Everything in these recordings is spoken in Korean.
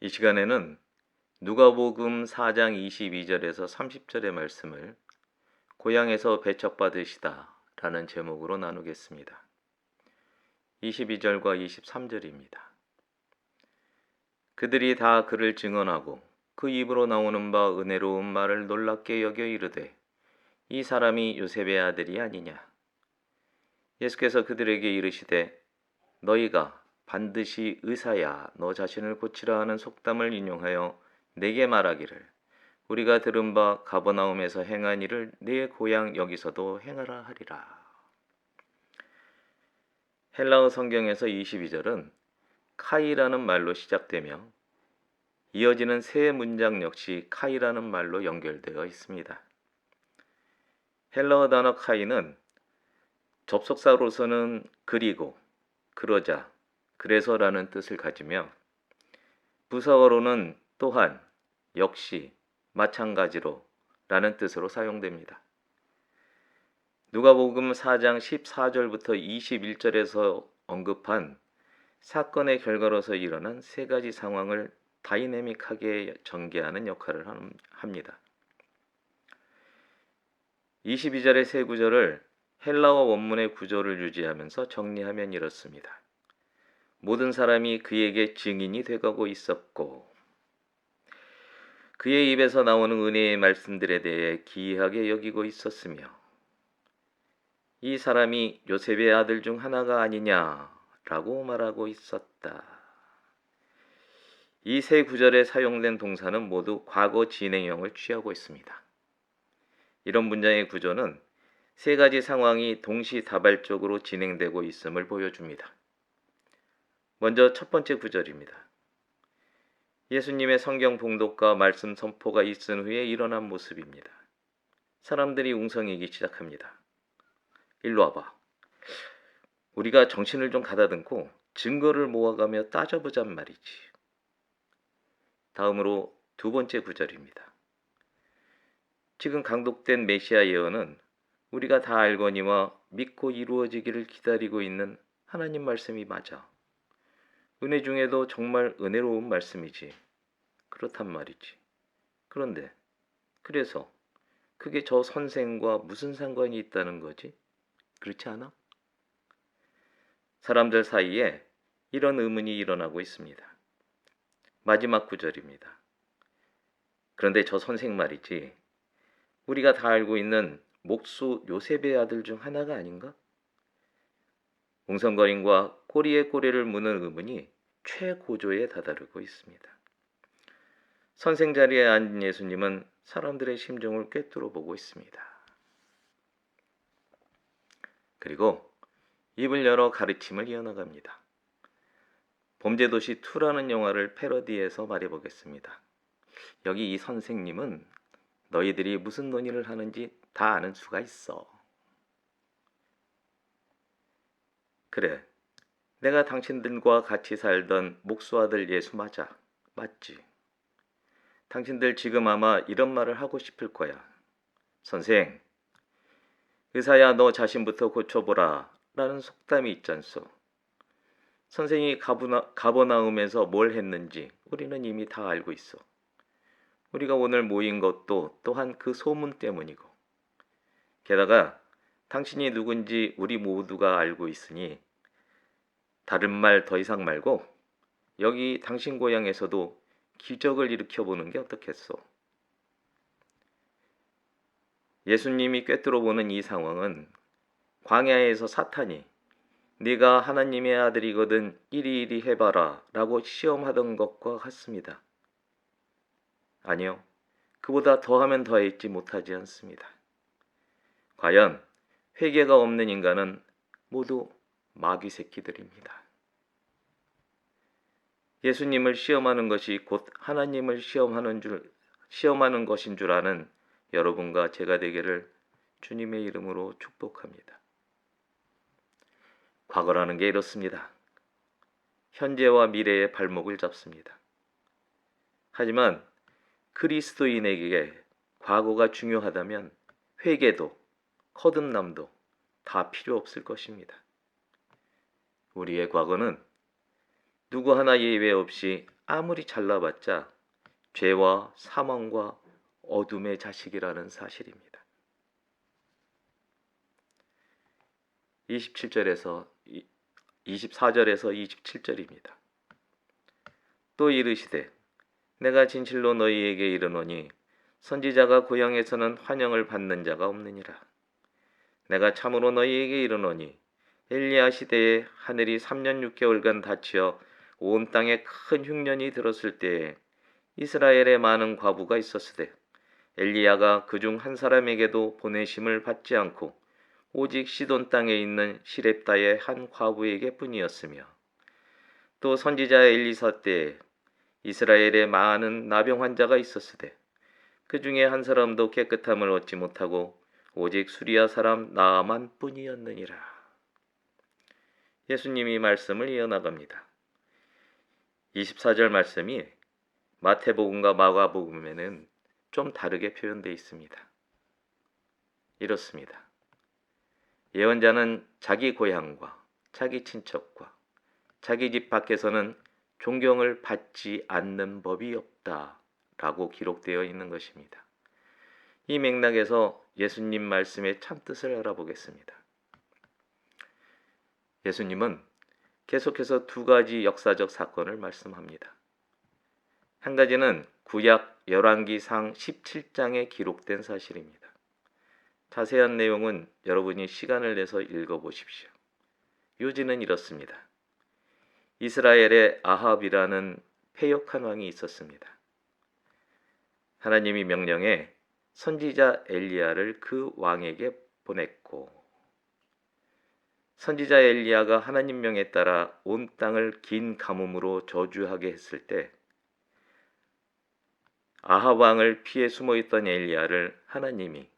이 시간에는 누가복음 4장 22절에서 30절의 말씀을 고향에서 배척받으시다 라는 제목으로 나누겠습니다. 22절과 23절입니다. 그들이 다 그를 증언하고 그 입으로 나오는 바 은혜로운 말을 놀랍게 여겨 이르되 이 사람이 요셉의 아들이 아니냐. 예수께서 그들에게 이르시되 너희가 반드시 의사야 너 자신을 고치라 하는 속담을 인용하여 내게 말하기를 우리가 들은 바 가버나움에서 행한 일을 네 고향 여기서도 행하라 하리라. 헬라어 성경에서 22절은 카이라는 말로 시작되며 이어지는 세 문장 역시 카이라는 말로 연결되어 있습니다. 헬라어 단어 카이는 접속사로서는 그리고, 그러자, 그래서라는 뜻을 가지며 부사어로는 또한, 역시, 마찬가지로 라는 뜻으로 사용됩니다. 누가복음 4장 14절부터 21절에서 언급한 사건의 결과로서 일어난 세 가지 상황을 다이내믹하게 전개하는 역할을 합니다. 22절의 세 구절을 헬라어 원문의 구조를 유지하면서 정리하면 이렇습니다. 모든 사람이 그에게 증인이 되가고 있었고 그의 입에서 나오는 은혜의 말씀들에 대해 기이하게 여기고 있었으며 이 사람이 요셉의 아들 중 하나가 아니냐라고 말하고 있었다. 이 세 구절에 사용된 동사는 모두 과거 진행형을 취하고 있습니다. 이런 문장의 구조는 세 가지 상황이 동시다발적으로 진행되고 있음을 보여줍니다. 먼저 첫 번째 구절입니다. 예수님의 성경 봉독과 말씀 선포가 있은 후에 일어난 모습입니다. 사람들이 웅성이기 시작합니다. 일로 와봐. 우리가 정신을 좀 가다듬고 증거를 모아가며 따져보잔 말이지. 다음으로 두 번째 구절입니다. 지금 강독된 메시아 예언은 우리가 다 알거니와 믿고 이루어지기를 기다리고 있는 하나님 말씀이 맞아. 은혜 중에도 정말 은혜로운 말씀이지. 그렇단 말이지. 그런데 그래서 그게 저 선생과 무슨 상관이 있다는 거지? 그렇지 않아? 사람들 사이에 이런 의문이 일어나고 있습니다. 마지막 구절입니다. 그런데 저 선생 말이지. 우리가 다 알고 있는 목수 요셉의 아들 중 하나가 아닌가? 웅성거림과 꼬리에 꼬리를 무는 의문이 최고조에 다다르고 있습니다. 선생 자리에 앉은 예수님은 사람들의 심정을 꿰뚫어 보고 있습니다. 그리고 입을 열어 가르침을 이어나갑니다. 범죄도시 2라는 영화를 패러디해서 말해보겠습니다. 여기 이 선생님은 너희들이 무슨 논의를 하는지 다 아는 수가 있어. 그래, 내가 당신들과 같이 살던 목수 아들 예수 맞아. 맞지? 당신들 지금 아마 이런 말을 하고 싶을 거야. 선생, 의사야 너 자신부터 고쳐보라 라는 속담이 있잖소. 선생이 가버나움에서 뭘 했는지 우리는 이미 다 알고 있어. 우리가 오늘 모인 것도 또한 그 소문 때문이고 게다가 당신이 누군지 우리 모두가 알고 있으니 다른 말 더 이상 말고 여기 당신 고향에서도 기적을 일으켜보는 게 어떻겠소? 예수님이 꿰뚫어보는 이 상황은 광야에서 사탄이 네가 하나님의 아들이거든 이리 해봐라 라고 시험하던 것과 같습니다. 아니요, 그보다 더하면 더했지 못하지 않습니다. 과연 회개가 없는 인간은 모두 마귀 새끼들입니다. 예수님을 시험하는 것이 곧 하나님을 시험하는 것인 줄 아는 여러분과 제가 되기를 주님의 이름으로 축복합니다. 과거라는 게 이렇습니다. 현재와 미래의 발목을 잡습니다. 하지만 그리스도인에게 과거가 중요하다면 회개도 거듭남도 다 필요 없을 것입니다. 우리의 과거는 누구 하나 예외 없이 아무리 잘나봤자 죄와 사망과 어둠의 자식이라는 사실입니다. 24절에서 27절입니다. 또 이르시되 내가 진실로 너희에게 이르노니 선지자가 고향에서는 환영을 받는 자가 없느니라. 내가 참으로 너희에게 이르노니 엘리야 시대에 하늘이 3년 6개월간 닫혀 온 땅에 큰 흉년이 들었을 때에 이스라엘에 많은 과부가 있었으되 엘리야가 그중 한 사람에게도 보내심을 받지 않고 오직 시돈 땅에 있는 시렙다의 한 과부에게 뿐이었으며 또 선지자 엘리사 때에 이스라엘에 많은 나병 환자가 있었으되 그 중에 한 사람도 깨끗함을 얻지 못하고 오직 수리아 사람 나아만 뿐이었느니라. 예수님이 말씀을 이어나갑니다. 24절 말씀이 마태복음과 마가복음에는 좀 다르게 표현되어 있습니다. 이렇습니다. 예언자는 자기 고향과 자기 친척과 자기 집 밖에서는 존경을 받지 않는 법이 없다 라고 기록되어 있는 것입니다. 이 맥락에서 예수님 말씀의 참뜻을 알아보겠습니다. 예수님은 계속해서 두 가지 역사적 사건을 말씀합니다. 한 가지는 구약 열왕기상 17장에 기록된 사실입니다. 자세한 내용은 여러분이 시간을 내서 읽어보십시오. 요지는 이렇습니다. 이스라엘에 아합이라는 패역한 왕이 있었습니다. 하나님이 명령해 선지자 엘리야를 그 왕에게 보냈고 선지자 엘리야가 하나님 명에 따라 온 땅을 긴 가뭄으로 저주하게 했을 때 아합 왕을 피해 숨어있던 엘리야를 하나님이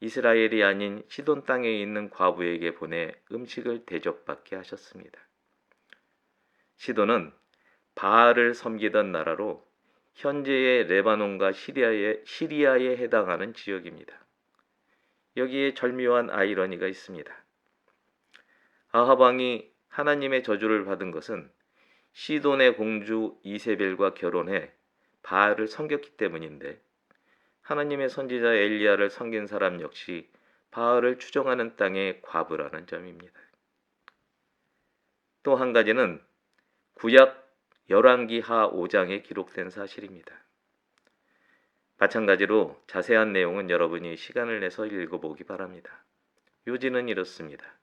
이스라엘이 아닌 시돈 땅에 있는 과부에게 보내 음식을 대접받게 하셨습니다. 시돈은 바알을 섬기던 나라로 현재의 레바논과 시리아에 해당하는 지역입니다. 여기에 절묘한 아이러니가 있습니다. 아합 왕이 하나님의 저주를 받은 것은 시돈의 공주 이세벨과 결혼해 바알을 섬겼기 때문인데 하나님의 선지자 엘리야를 섬긴 사람 역시 바알을 추종하는 땅의 과부라는 점입니다. 또 한 가지는 구약 열왕기하 5장에 기록된 사실입니다. 마찬가지로 자세한 내용은 여러분이 시간을 내서 읽어보기 바랍니다. 요지는 이렇습니다.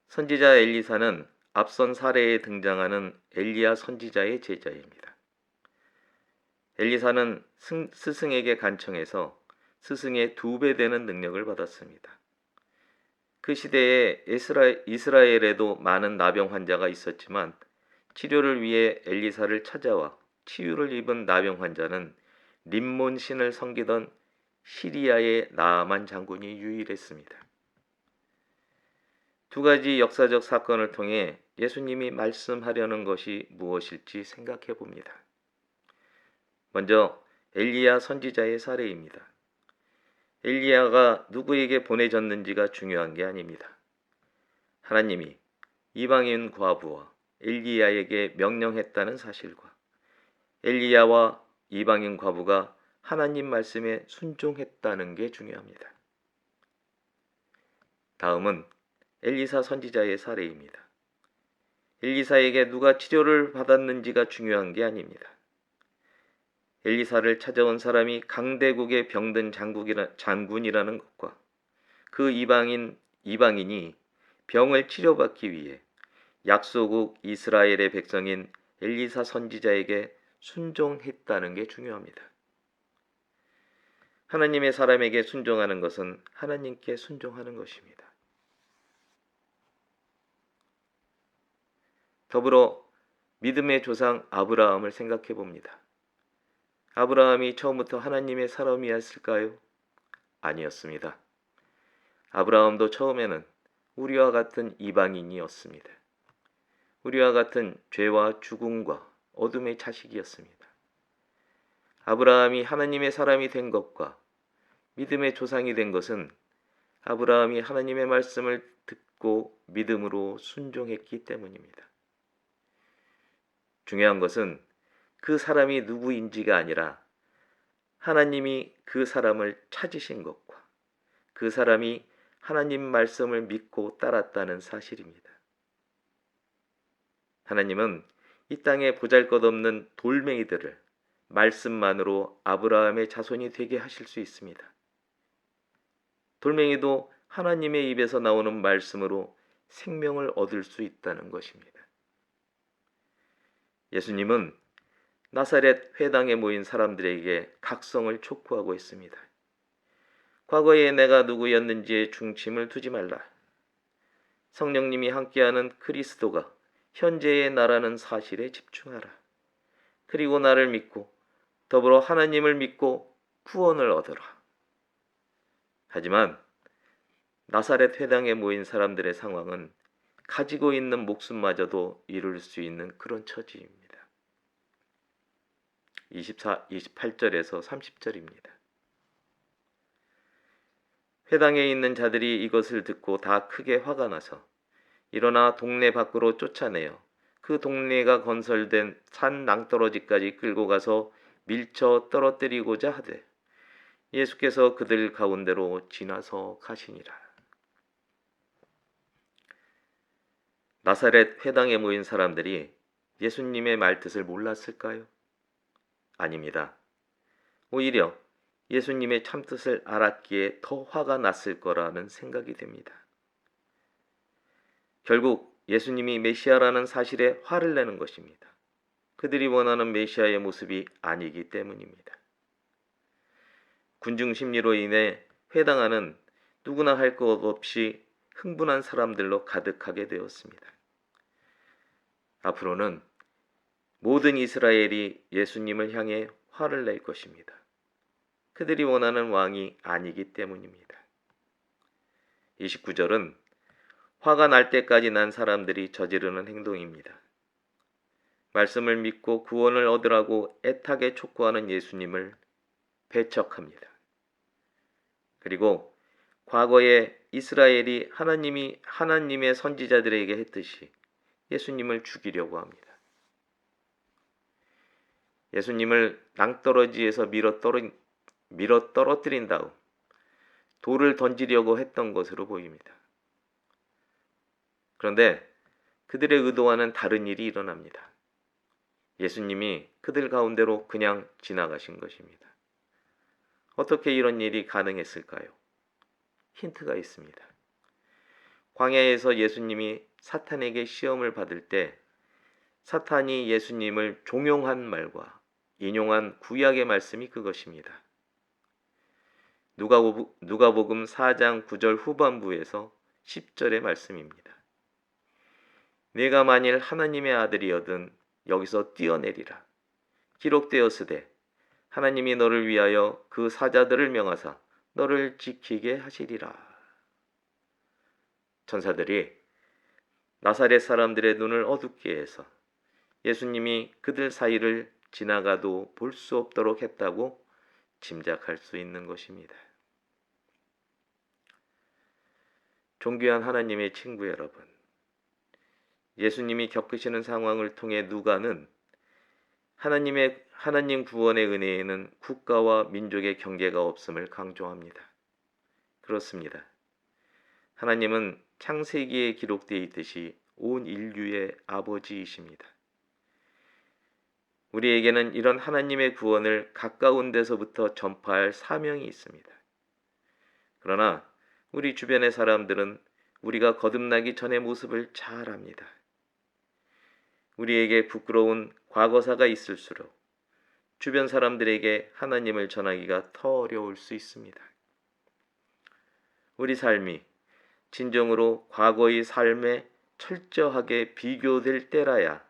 선지자 엘리사는 앞선 사례에 등장하는 엘리야 선지자의 제자입니다. 엘리사는 스승에게 간청해서 스승의 2배 되는 능력을 받았습니다. 그 시대에 이스라엘에도 많은 나병 환자가 있었지만 치료를 위해 엘리사를 찾아와 치유를 입은 나병 환자는 림몬 신을 섬기던 시리아의 나아만 장군이 유일했습니다. 두 가지 역사적 사건을 통해 예수님이 말씀하려는 것이 무엇일지 생각해 봅니다. 먼저 엘리야 선지자의 사례입니다. 엘리야가 누구에게 보내졌는지가 중요한 게 아닙니다. 하나님이 이방인 과부와 엘리야에게 명령했다는 사실과 엘리야와 이방인 과부가 하나님 말씀에 순종했다는 게 중요합니다. 다음은 엘리사 선지자의 사례입니다. 엘리사에게 누가 치료를 받았는지가 중요한 게 아닙니다. 엘리사를 찾아온 사람이 강대국의 병든 장군이라는 것과 그 이방인이 병을 치료받기 위해 약소국 이스라엘의 백성인 엘리사 선지자에게 순종했다는 게 중요합니다. 하나님의 사람에게 순종하는 것은 하나님께 순종하는 것입니다. 더불어 믿음의 조상 아브라함을 생각해 봅니다. 아브라함이 처음부터 하나님의 사람이었을까요? 아니었습니다. 아브라함도 처음에는 우리와 같은 이방인이었습니다. 우리와 같은 죄와 죽음과 어둠의 자식이었습니다. 아브라함이 하나님의 사람이 된 것과 믿음의 조상이 된 것은 아브라함이 하나님의 말씀을 듣고 믿음으로 순종했기 때문입니다. 중요한 것은 그 사람이 누구인지가 아니라 하나님이 그 사람을 찾으신 것과 그 사람이 하나님 말씀을 믿고 따랐다는 사실입니다. 하나님은 이 땅에 보잘것없는 돌멩이들을 말씀만으로 아브라함의 자손이 되게 하실 수 있습니다. 돌멩이도 하나님의 입에서 나오는 말씀으로 생명을 얻을 수 있다는 것입니다. 예수님은 나사렛 회당에 모인 사람들에게 각성을 촉구하고 있습니다. 과거에 내가 누구였는지에 중심을 두지 말라. 성령님이 함께하는 그리스도가 현재의 나라는 사실에 집중하라. 그리고 나를 믿고 더불어 하나님을 믿고 구원을 얻어라. 하지만 나사렛 회당에 모인 사람들의 상황은 가지고 있는 목숨마저도 잃을 수 있는 그런 처지입니다. 28절에서 30절입니다. 회당에 있는 자들이 이것을 듣고 다 크게 화가 나서 일어나 동네 밖으로 쫓아내어 그 동네가 건설된 산 낭떠러지까지 끌고 가서 밀쳐 떨어뜨리고자 하되 예수께서 그들 가운데로 지나서 가시니라. 나사렛 회당에 모인 사람들이 예수님의 말뜻을 몰랐을까요? 아닙니다. 오히려 예수님의 참뜻을 알았기에 더 화가 났을 거라는 생각이 됩니다. 결국 예수님이 메시아라는 사실에 화를 내는 것입니다. 그들이 원하는 메시아의 모습이 아니기 때문입니다. 군중 심리로 인해 회당 안은 누구나 할 것 없이 흥분한 사람들로 가득하게 되었습니다. 앞으로는 모든 이스라엘이 예수님을 향해 화를 낼 것입니다. 그들이 원하는 왕이 아니기 때문입니다. 29절은 화가 날 때까지 난 사람들이 저지르는 행동입니다. 말씀을 믿고 구원을 얻으라고 애타게 촉구하는 예수님을 배척합니다. 그리고 과거에 이스라엘이 하나님의 선지자들에게 했듯이 예수님을 죽이려고 합니다. 예수님을 낭떠러지에서 밀어 떨어뜨린 다음 돌을 던지려고 했던 것으로 보입니다. 그런데 그들의 의도와는 다른 일이 일어납니다. 예수님이 그들 가운데로 그냥 지나가신 것입니다. 어떻게 이런 일이 가능했을까요? 힌트가 있습니다. 광야에서 예수님이 사탄에게 시험을 받을 때 사탄이 예수님을 종용한 말과 인용한 구약의 말씀이 그것입니다. 누가복음 4장 9절 후반부에서 10절의 말씀입니다. 네가 만일 하나님의 아들이여든 여기서 뛰어내리라. 기록되었으되 하나님이 너를 위하여 그 사자들을 명하사 너를 지키게 하시리라. 천사들이 나사렛 사람들의 눈을 어둡게 해서 예수님이 그들 사이를 지나가도 볼 수 없도록 했다고 짐작할 수 있는 것입니다. 존귀한 하나님의 친구 여러분, 예수님이 겪으시는 상황을 통해 누가는 하나님 구원의 은혜에는 국가와 민족의 경계가 없음을 강조합니다. 그렇습니다. 하나님은 창세기에 기록되어 있듯이 온 인류의 아버지이십니다. 우리에게는 이런 하나님의 구원을 가까운 데서부터 전파할 사명이 있습니다. 그러나 우리 주변의 사람들은 우리가 거듭나기 전의 모습을 잘 압니다. 우리에게 부끄러운 과거사가 있을수록 주변 사람들에게 하나님을 전하기가 더 어려울 수 있습니다. 우리 삶이 진정으로 과거의 삶에 철저하게 비교될 때라야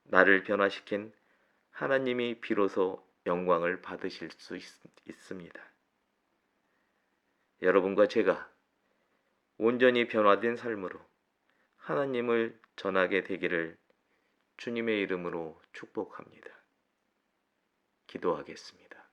나를 변화시킨 하나님이 비로소 영광을 받으실 수 있습니다. 여러분과 제가 온전히 변화된 삶으로 하나님을 전하게 되기를 주님의 이름으로 축복합니다. 기도하겠습니다.